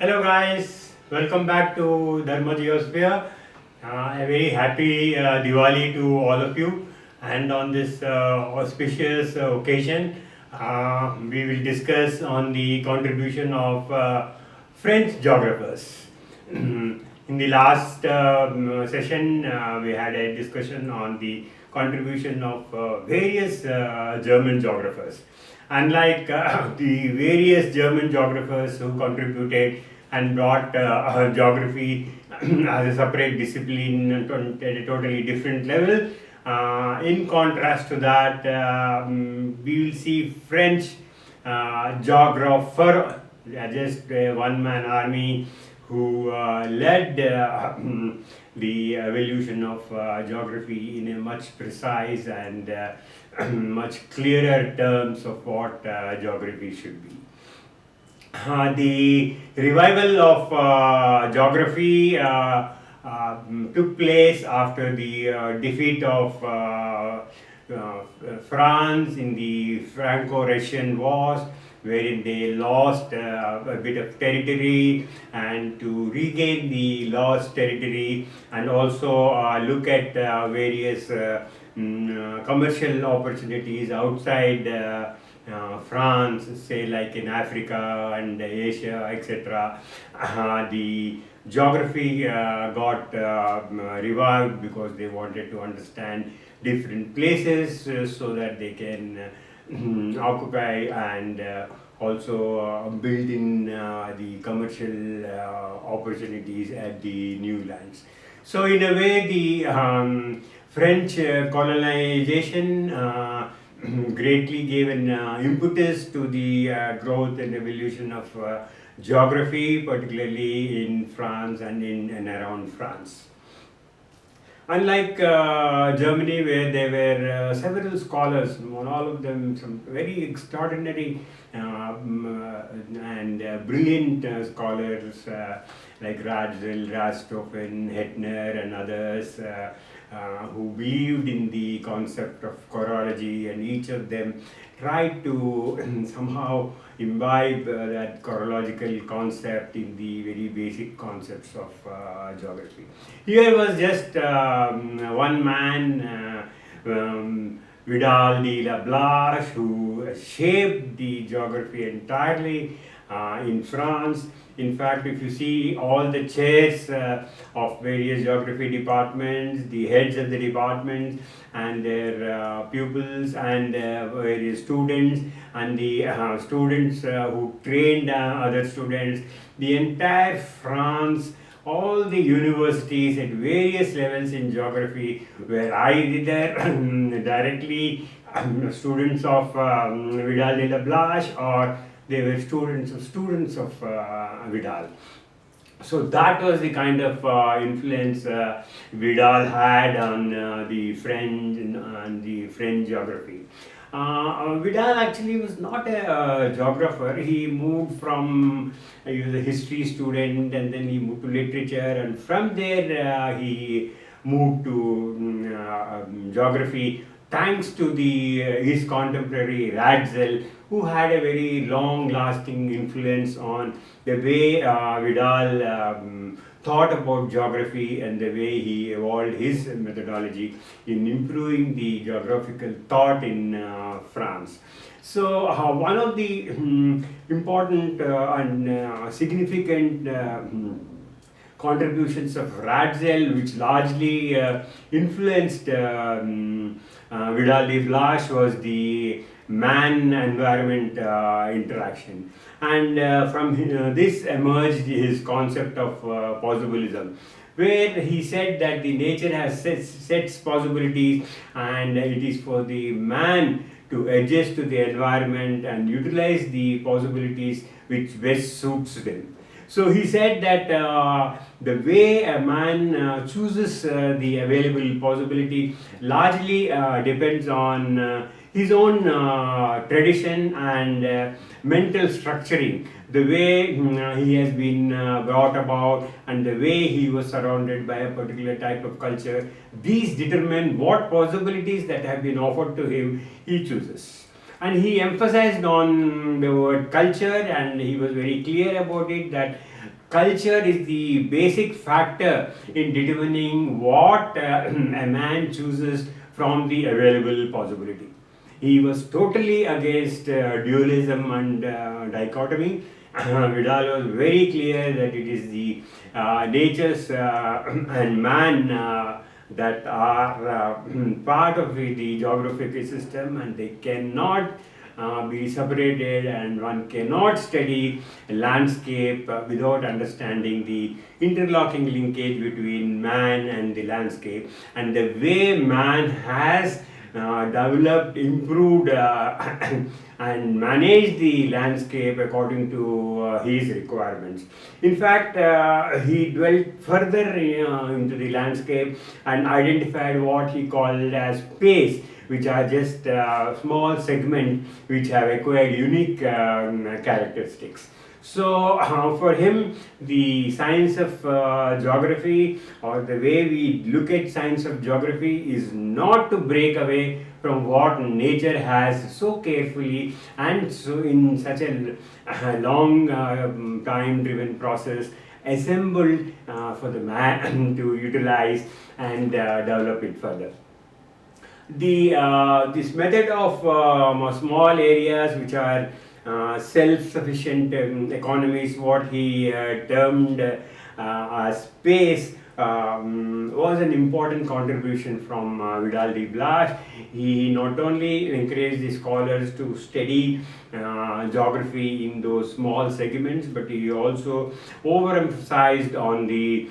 Hello guys, welcome back to Dharma Geosphere. A very happy Diwali to all of you. And on this auspicious occasion, we will discuss on the contribution of French geographers. In the last session, we had a discussion on the contribution of various German geographers. Unlike the various German geographers who contributed and brought geography as a separate discipline at a totally different level, in contrast to that, we will see French geographer, just a one-man army who led the evolution of geography in a much precise and much clearer terms of what geography should be. The revival of geography took place after the defeat of France in the Franco-Russian wars, wherein they lost a bit of territory, and to regain the lost territory and also look at various commercial opportunities outside France, say like in Africa and Asia, etc. The geography got revived because they wanted to understand different places so that they can occupy and also build in the commercial opportunities at the new lands. So in a way, the French colonization greatly gave an impetus to the growth and evolution of geography, particularly in France and in and around France. Unlike Germany, where there were several scholars, all of them some very extraordinary and brilliant scholars like Ratzel, Rastoffen, Hettner and others who believed in the concept of chorology, and each of them tried to somehow imbibe that chorological concept in the very basic concepts of geography. Here was just one man, Vidal De La Blache, who shaped the geography entirely in France. In fact, if you see all the chairs of various geography departments, the heads of the departments and their pupils and various students and the students who trained other students, the entire France, all the universities at various levels in geography were either directly students of Vidal De La Blache, or they were students of Vidal. So that was the kind of influence Vidal had on the French and the French geography. Vidal actually was not a geographer. He moved from, he was a history student, and then he moved to literature, and from there he moved to geography, thanks to his contemporary Ratzel, who had a very long-lasting influence on the way Vidal thought about geography and the way he evolved his methodology in improving the geographical thought in France. So one of the important and significant contributions of Ratzel, which largely influenced Vidal De Blache, was the man-environment interaction. And from this emerged his concept of possibilism, where he said that the nature has sets possibilities, and it is for the man to adjust to the environment and utilize the possibilities which best suits them. So he said that the way a man chooses the available possibility largely depends on his own tradition and mental structuring, the way he has been brought about and the way he was surrounded by a particular type of culture. These determine what possibilities that have been offered to him he chooses. And he emphasized on the word culture, and he was very clear about it, that culture is the basic factor in determining what a man chooses from the available possibility. He was totally against dualism and dichotomy. Vidal was very clear that it is the natures and man that are part of the geographic system, and they cannot be separated, and one cannot study a landscape without understanding the interlocking linkage between man and the landscape, and the way man has developed, improved and managed the landscape according to his requirements. In fact, he dwelt further into the landscape and identified what he called as space, which are just small segments which have acquired unique characteristics. So for him, the science of geography, or the way we look at science of geography, is not to break away from what nature has so carefully and so in such a long time driven process assembled for the man to utilize and develop it further. This method of small areas which are self-sufficient economies, what he termed as space, was an important contribution from Vidal De La Blache. He not only encouraged the scholars to study geography in those small segments, but he also overemphasized on the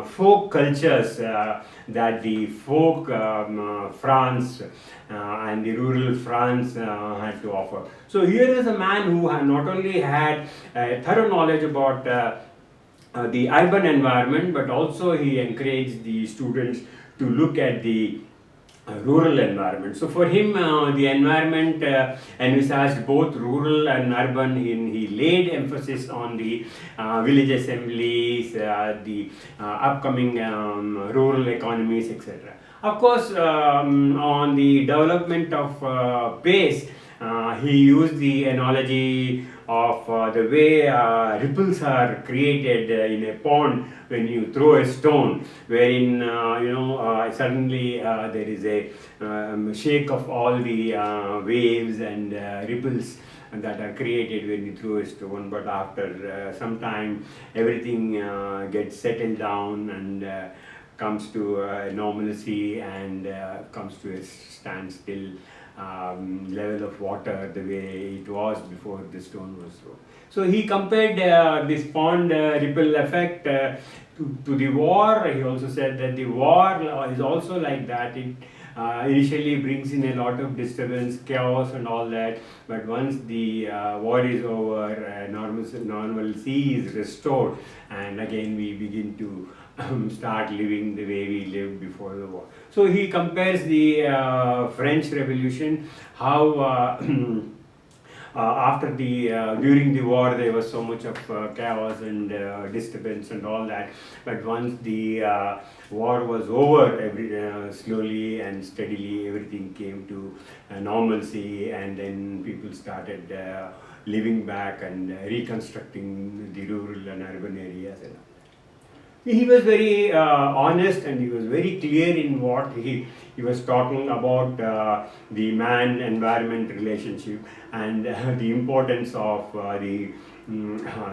folk cultures that the folk France and the rural France had to offer. So here is a man who had not only had thorough knowledge about the urban environment, but also he encouraged the students to look at the rural environment. So for him, the environment envisaged both rural and urban. He laid emphasis on the village assemblies, the upcoming rural economies, etc. Of course, on the development of pace, he used the analogy of the way ripples are created in a pond when you throw a stone, wherein suddenly there is a shake of all the waves and ripples that are created when you throw a stone, but after some time everything gets settled down and comes to normalcy and comes to a standstill level of water the way it was before the stone was thrown. So he compared this pond ripple effect to the war. He also said that the war is also like that. It initially brings in a lot of disturbance, chaos and all that, but once the war is over, normalcy is restored, and again we begin to start living the way we lived before the war. So he compares the French Revolution, how after the during the war there was so much of chaos and disturbance and all that, but once the war was over, slowly and steadily everything came to normalcy, and then people started living back and reconstructing the rural and urban areas and all. He was very honest, and he was very clear in what he was talking about the man-environment relationship and the importance of the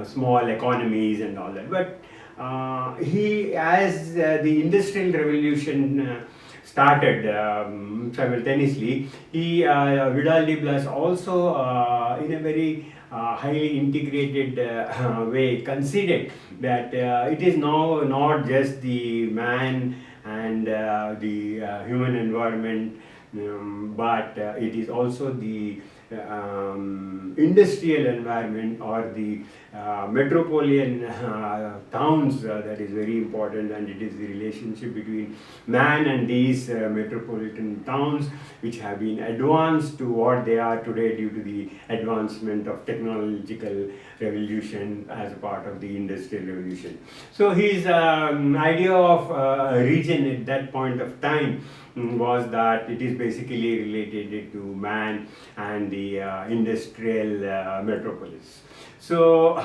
small economies and all that. But as the Industrial Revolution started simultaneously, Vidal De La Blache also in a very highly integrated way considered that it is now not just the man and the human environment, but it is also the industrial environment or the metropolitan towns that is very important, and it is the relationship between man and these metropolitan towns which have been advanced to what they are today due to the advancement of technological revolution as a part of the industrial revolution. So his idea of a region at that point of time was that it is basically related to man and the industrial metropolis. So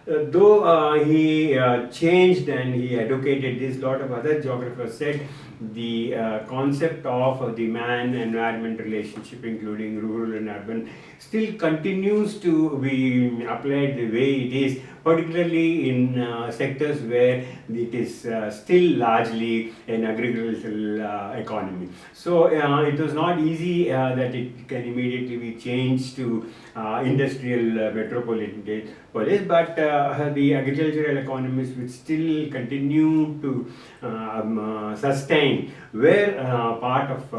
though he changed and he advocated this, lot of other geographers said the concept of the man-environment relationship, including rural and urban, still continues to be applied the way it is, particularly in sectors where it is still largely an agricultural economy. So it was not easy that it can immediately be changed to industrial metropolitan police, but the agricultural economies which still continue to sustain were part of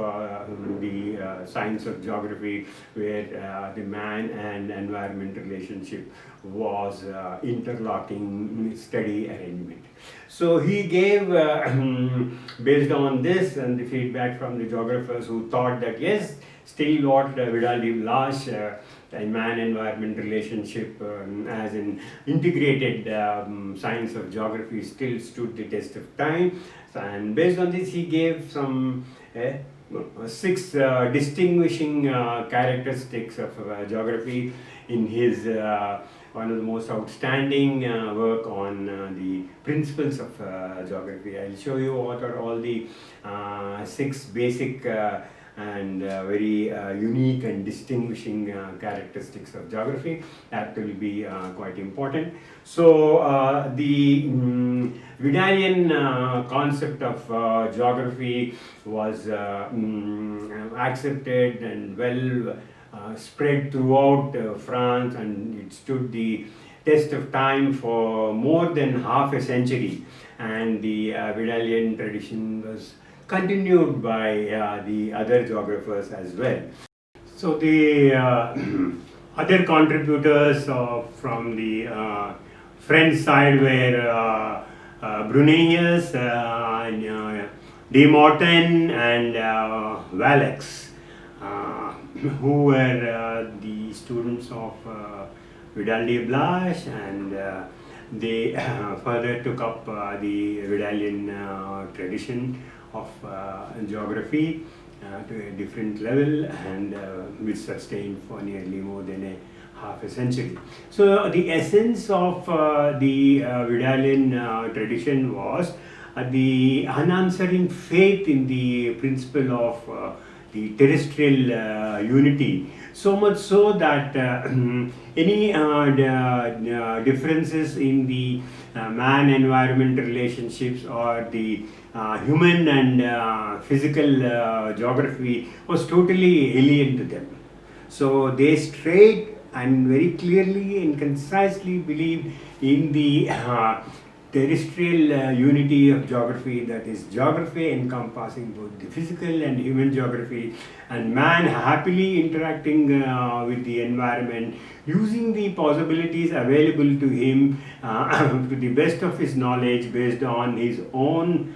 the science of geography, where the man and environment relationship was interlocking steady arrangement. So he gave, based on this and the feedback from the geographers who thought that yes, still what Vidal De La Blache and man-environment relationship as an integrated science of geography still stood the test of time. And based on this, he gave some 6 distinguishing characteristics of geography in his one of the most outstanding work on the principles of geography. I'll show you what are all the 6 basic and very unique and distinguishing characteristics of geography. That will be quite important. So the Vidalian concept of geography was accepted and well spread throughout France, and it stood the test of time for more than half a century, and the Vidalian tradition was continued by the other geographers as well. So the other contributors from the French side were Bruneius, De Morton and Valeix, who were the students of Vidal De La Blache, and they further took up the Vidalian tradition of geography to a different level, and which sustained for nearly more than a half a century. So the essence of the Vidalian tradition was the unanswering faith in the principle of the terrestrial unity, so much so that any differences in the man-environment relationships or the human and physical geography was totally alien to them. So they straight and very clearly and concisely believed in the terrestrial unity of geography, that is geography encompassing both the physical and human geography, and man happily interacting with the environment, using the possibilities available to him to the best of his knowledge based on his own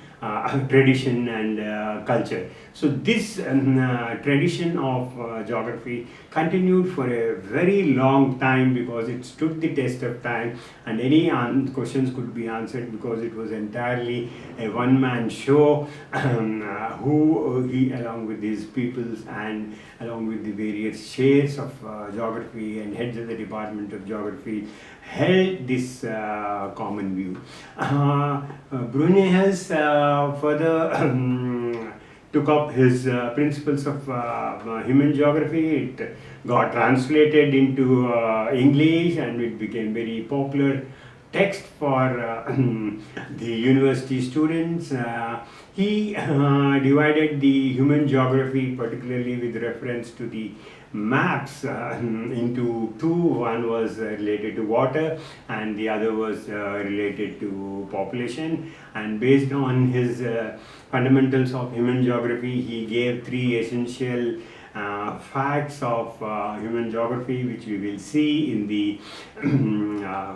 tradition and culture. So this tradition of geography continued for a very long time because it stood the test of time, and any questions could be answered because it was entirely a one-man show who he, along with his pupils and along with the various chaires of geography and heads of the Department of Geography, held this common view. Bruneius further took up his principles of human geography. It got translated into English, and it became very popular text for the university students. He divided the human geography, particularly with reference to the maps, into 2. One was related to water and the other was related to population. And based on his fundamentals of human geography, he gave 3 essential facts of human geography, which we will see in the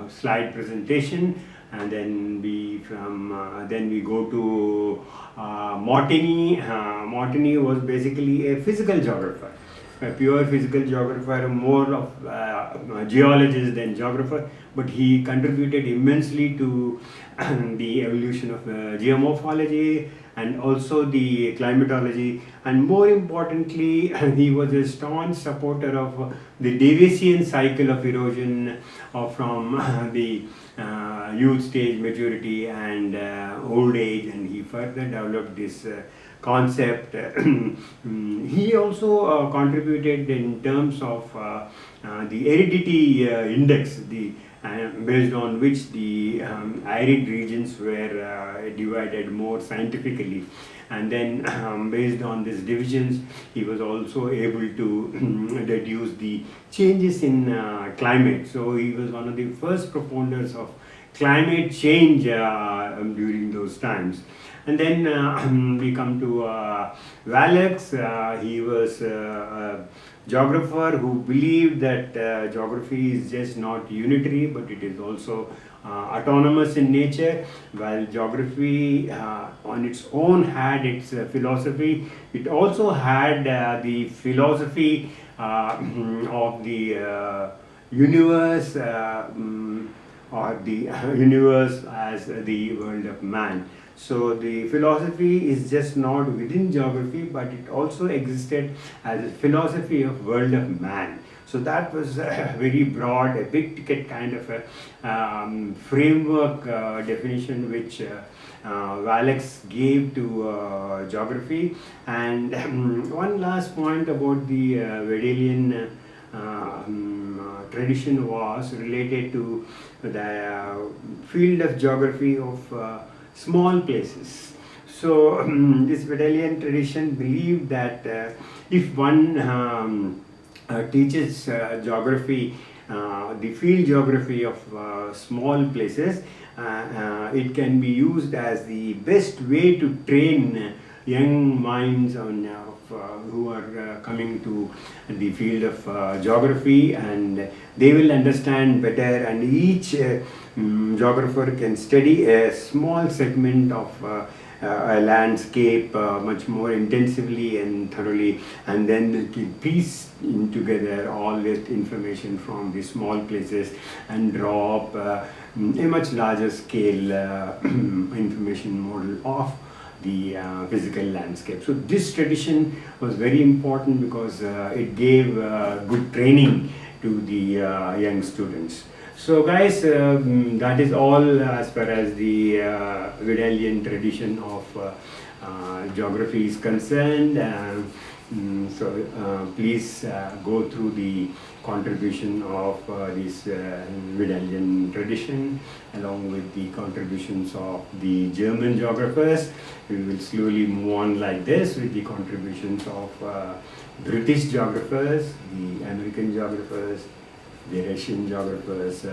slide presentation. And then we go to Martini. Martini was basically a physical geographer, a pure physical geographer, more of geologist than geographer, but he contributed immensely to the evolution of geomorphology, and also the climatology, and more importantly, he was a staunch supporter of the Daviesian cycle of erosion from the youth stage, maturity, and old age, and he further developed this concept. He also contributed in terms of the heredity index, based on which the arid regions were divided more scientifically. And then based on these divisions, he was also able to deduce the changes in climate. So he was one of the first proponents of climate change during those times. And then we come to Valeix. He was a geographer who believed that geography is just not unitary, but it is also autonomous in nature. While geography on its own had its philosophy, it also had the philosophy of the universe, or the universe as the world of man. So the philosophy is just not within geography, but it also existed as a philosophy of world of man. So that was a very broad, a big ticket kind of a framework definition which Valeix gave to geography. And one last point about the Vidalian tradition was related to the field of geography of small places. So this Vidalian tradition believed that if one teaches geography, the field geography of small places, it can be used as the best way to train young minds on who are coming to the field of geography, and they will understand better, and each geographer can study a small segment of a landscape much more intensively and thoroughly, and then they can piece together all that information from the small places and draw up a much larger scale information model of the physical landscape. So this tradition was very important because it gave good training to the young students. So guys, that is all as far as the Vidalian tradition of geography is concerned. So please go through the contribution of this Vidalian tradition along with the contributions of the German geographers. We will slowly move on like this with the contributions of British geographers, the American geographers, the Russian geographers,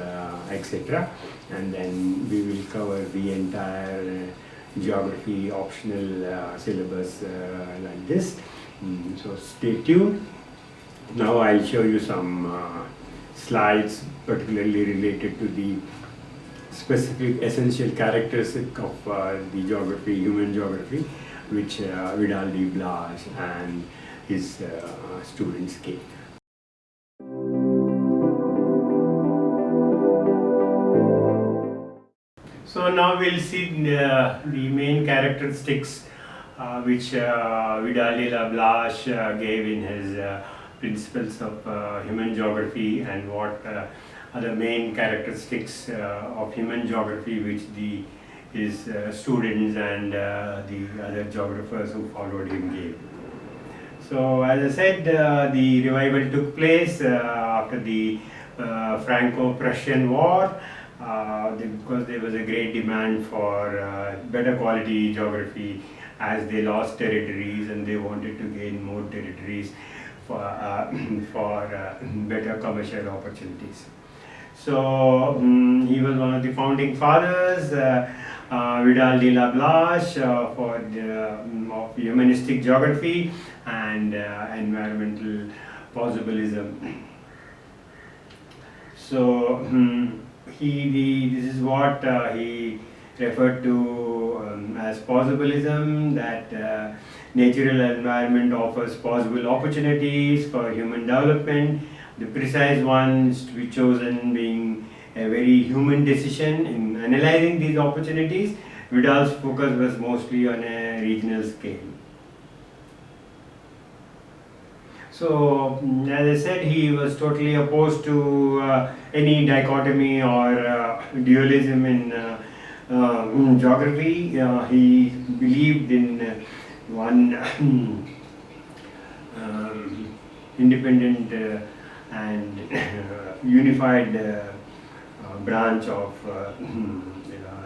etc. And then we will cover the entire geography optional syllabus like this. So stay tuned. Now I'll show you some slides particularly related to the specific essential characteristic of the geography, human geography, which Vidal De La Blache and his students gave. So now we'll see the main characteristics which Vidal De La Blache gave in his principles of human geography, and what are the main characteristics of human geography which his students and the other geographers who followed him gave. So as I said, the revival took place after the Franco-Prussian War, because there was a great demand for better quality geography as they lost territories and they wanted to gain more territories for better commercial opportunities. So he was one of the founding fathers, Vidal De La Blache, of humanistic geography and environmental possibilism. So this is what he referred to as possibilism, that natural environment offers possible opportunities for human development, the precise ones to be chosen being a very human decision in analyzing these opportunities, Vidal's focus was mostly on a regional scale. So, as I said, he was totally opposed to any dichotomy or dualism in geography. He believed in one independent and unified branch of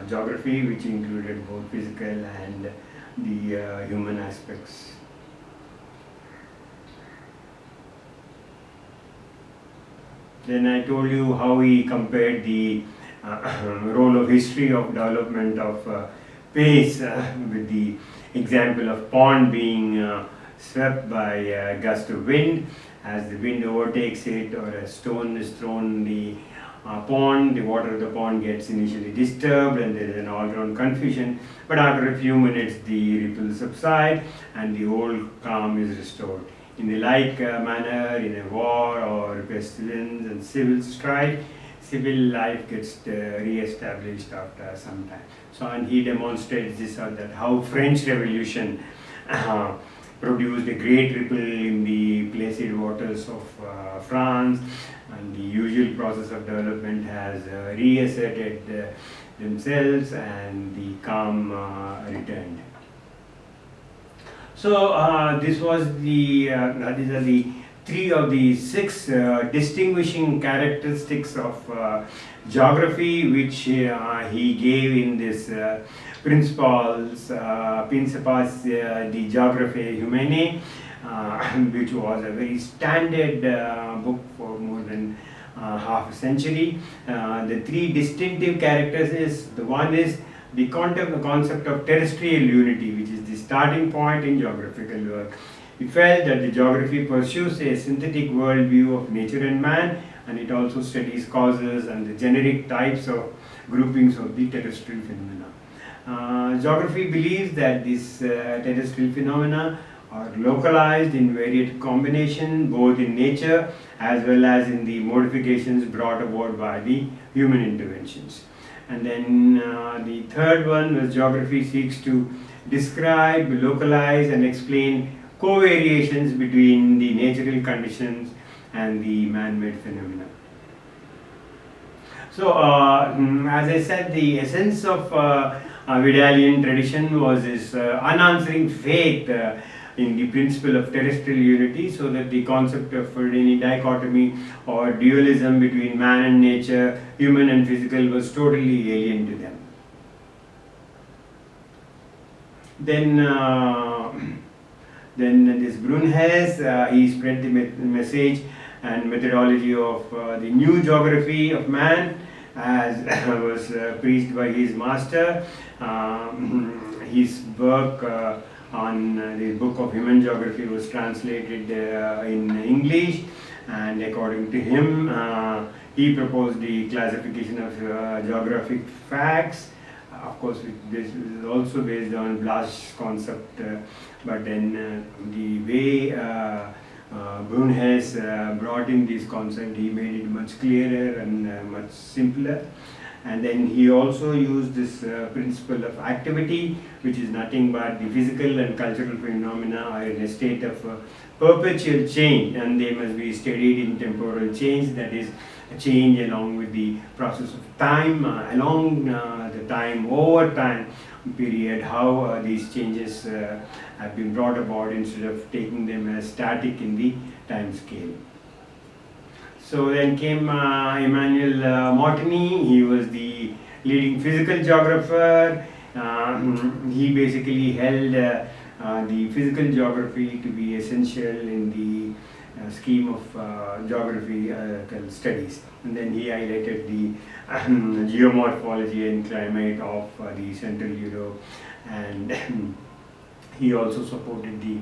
geography, which included both physical and the human aspects. Then I told you how he compared the role of history of development of pace with the example of pond being swept by a gust of wind. As the wind overtakes it or a stone is thrown in the pond, the water of the pond gets initially disturbed and there is an all-round confusion, but after a few minutes the ripples subside and the old calm is restored. In the like manner, in a war or pestilence and civil strife, civil life gets re-established after some time. So, and he demonstrates this or that, how French Revolution produced a great ripple in the placid waters of France, and the usual process of development has reasserted themselves and the calm returned. So this was the these are the 3 of the 6 distinguishing characteristics of geography, which he gave in this Principes de Geographiae Humanae, which was a very standard book for more than half a century. The 3 distinctive characters is, the one is the concept of terrestrial unity, which is the starting point in geographical work. He felt that the geography pursues a synthetic worldview of nature and man, and it also studies causes and the generic types of groupings of the terrestrial phenomena. Geography believes that these terrestrial phenomena are localized in varied combination, both in nature as well as in the modifications brought about by the human interventions. And then the third one was geography seeks to describe, localize and explain covariations between the natural conditions and the man-made phenomena. So, as I said, the essence of Vidalian tradition was this unanswering faith in the principle of terrestrial unity, so that the concept of any dichotomy or dualism between man and nature, human and physical, was totally alien to them. Then this Brunhes, he spread the message and methodology of the new geography of man, as was preached by his master. His work on the book of human geography was translated in English, and according to him, he proposed the classification of geographic facts. Of course, this is also based on Blache's concept, but then the way Brunhes brought in this concept, he made it much clearer and much simpler. And then he also used this principle of activity, which is nothing but the physical and cultural phenomena are in a state of perpetual change, and they must be studied in temporal change, that is, a change along with the process of time, along the time, over time period, how these changes have been brought about instead of taking them as static in the time scale. So then came Emmanuel Martini. He was the leading physical geographer. He basically held the physical geography to be essential in the scheme of geographical studies. And then he highlighted the geomorphology and climate of the Central Europe, and he also supported the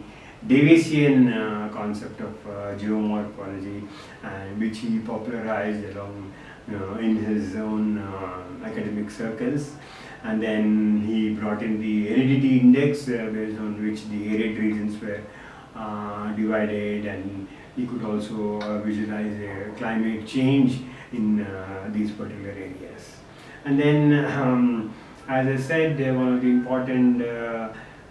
Daviesian concept of geomorphology, and which he popularized along in his own academic circles. And then he brought in the aridity index, based on which the arid regions were divided, and he could also visualize climate change in these particular areas. And then As I said, one of the important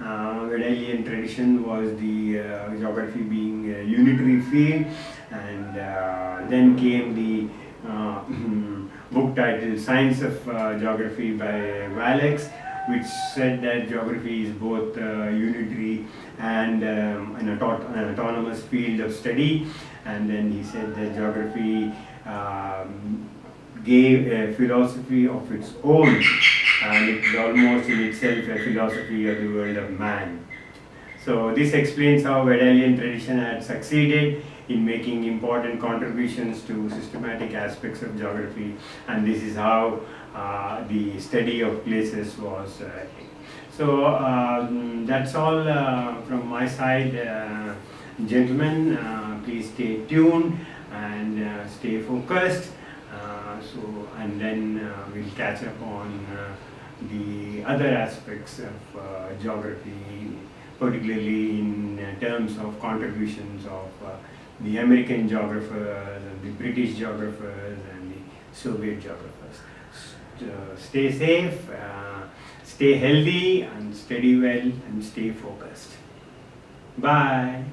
Vidalian tradition was the geography being a unitary field, and then came the book titled Science of Geography by Vallex, which said that geography is both unitary and an autonomous field of study. And then he said that geography gave a philosophy of its own, and it is almost in itself a philosophy of the world of man. So this explains how Vidalian tradition had succeeded in making important contributions to systematic aspects of geography, and this is how the study of places was. So that's all from my side, gentlemen. Please stay tuned and stay focused. And then we'll catch up on the other aspects of geography, particularly in terms of contributions of the American geographers and the British geographers and the Soviet geographers. Stay safe, stay healthy, and study well, and stay focused. Bye.